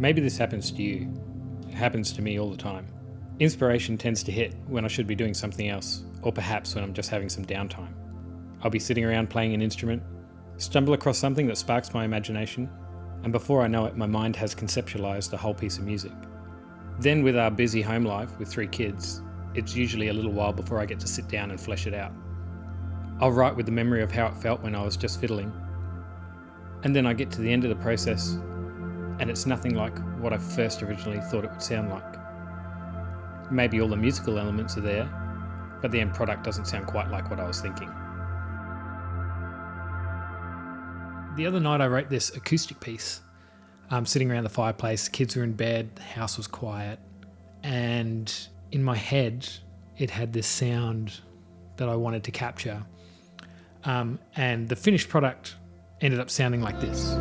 Maybe this happens to you. It happens to me all the time. Inspiration tends to hit when I should be doing something else, or perhaps when I'm just having some downtime. I'll be sitting around playing an instrument, stumble across something that sparks my imagination, and before I know it, my mind has conceptualized a whole piece of music. Then with our busy home life with 3 kids, it's usually a little while before I get to sit down and flesh it out. I'll write with the memory of how it felt when I was just fiddling, and then I get to the end of the process, and it's nothing like what I first originally thought it would sound like. Maybe all the musical elements are there, but the end product doesn't sound quite like what I was thinking. The other night I wrote this acoustic piece. Sitting around the fireplace, the kids were in bed, the house was quiet, and in my head it had this sound that I wanted to capture. And the finished product ended up sounding like this.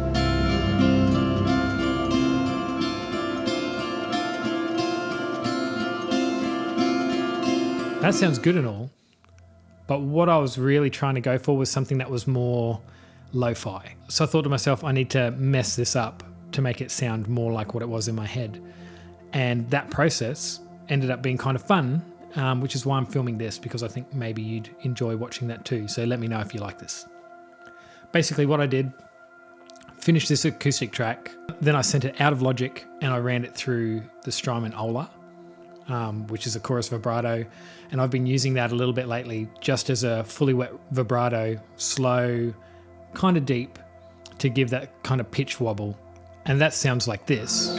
That sounds good and all, but what I was really trying to go for was something that was more lo-fi. So I thought to myself, I need to mess this up to make it sound more like what it was in my head. And that process ended up being kind of fun, which is why I'm filming this, because I think maybe you'd enjoy watching that too. So let me know if you like this. Basically what I did, finished this acoustic track, then I sent it out of Logic and I ran it through the Strymon Ola, which is a chorus vibrato, and I've been using that a little bit lately just as a fully wet vibrato, slow, kind of deep, to give that kind of pitch wobble. And that sounds like this.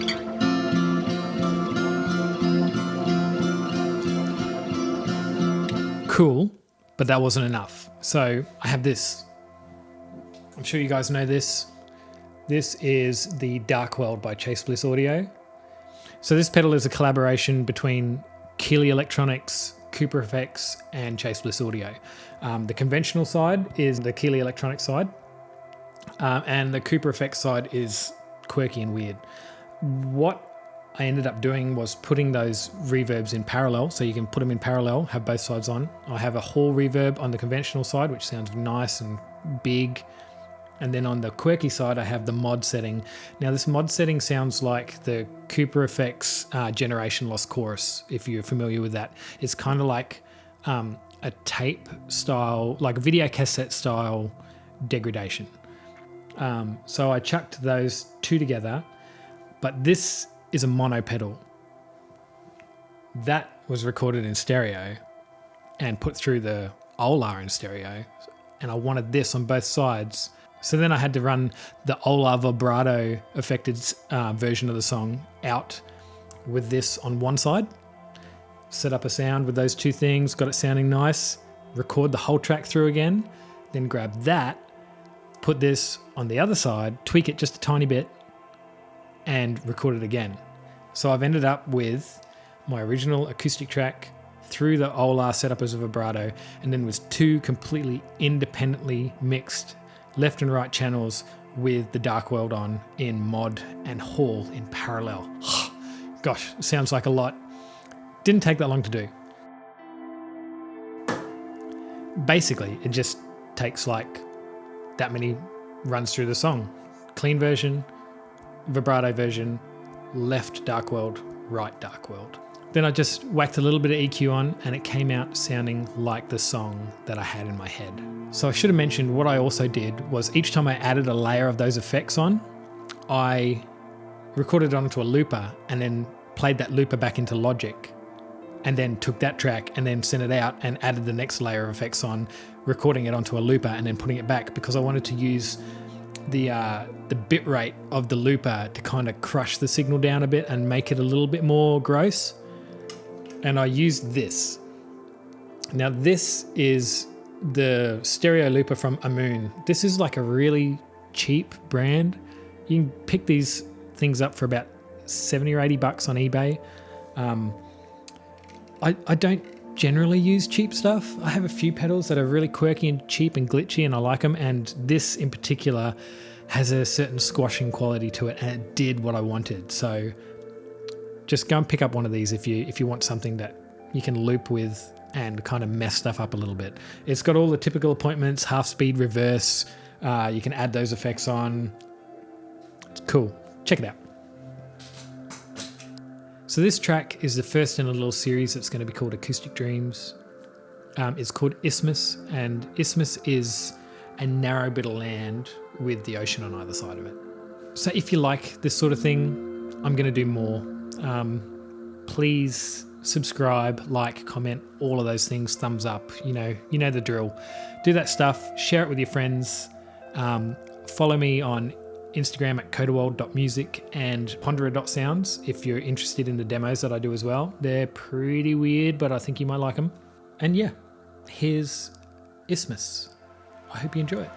Cool, but that wasn't enough. So I have this. I'm sure you guys know this. This is the Dark World by Chase Bliss Audio. So this pedal is a collaboration between Keeley Electronics, Cooper Effects, and Chase Bliss Audio. The conventional side is the Keeley Electronics side, and the Cooper Effects side is quirky and weird. What I ended up doing was putting those reverbs in parallel, so you can put them in parallel, have both sides on. I have a hall reverb on the conventional side, which sounds nice and big. And then on the quirky side, I have the mod setting. Now this mod setting sounds like the Cooper Effects Generation Loss chorus, if you're familiar with that. It's kind of like a tape style, like a video cassette style degradation. So I chucked those two together, but this is a mono pedal. That was recorded in stereo and put through the Ola in stereo, and I wanted this on both sides. So then I had to run the Ola vibrato affected version of the song out with this on one side, set up a sound with those two things, got it sounding nice, record the whole track through again, then grab that, put this on the other side, tweak it just a tiny bit, and record it again. So I've ended up with my original acoustic track through the Ola set up as a vibrato, and then was 2 completely independently mixed left and right channels with the Dark World on in mod and hall in parallel. Gosh, sounds like a lot. Didn't take that long to do. Basically, it just takes like that many runs through the song. Clean version, vibrato version, left Dark World, right Dark World. Then I just whacked a little bit of EQ on and it came out sounding like the song that I had in my head. So I should have mentioned what I also did was each time I added a layer of those effects on, I recorded it onto a looper and then played that looper back into Logic, and then took that track and then sent it out and added the next layer of effects on, recording it onto a looper and then putting it back, because I wanted to use the bit rate of the looper to kind of crush the signal down a bit and make it a little bit more gross. And I used this. Now this is the stereo looper from Amoon. This is like a really cheap brand. You can pick these things up for about 70 or 80 bucks on eBay. I don't generally use cheap stuff. I have a few pedals that are really quirky and cheap and glitchy, and I like them, and this in particular has a certain squashing quality to it, and it did what I wanted. So just go and pick up one of these if you want something that you can loop with and kind of mess stuff up a little bit. It's got all the typical appointments, half speed, reverse. You can add those effects on. It's cool. Check it out. So this track is the first in a little series that's going to be called Acoustic Dreams. It's called Isthmus, and Isthmus is a narrow bit of land with the ocean on either side of it. So if you like this sort of thing, I'm going to do more. Please subscribe, like, comment, all of those things, thumbs up, you know the drill. Do that stuff, share it with your friends. Follow me on Instagram at codawold.music and ponderer.sounds if you're interested in the demos that I do as well. They're pretty weird, but I think you might like them. And yeah, here's Isthmus. I hope you enjoy it.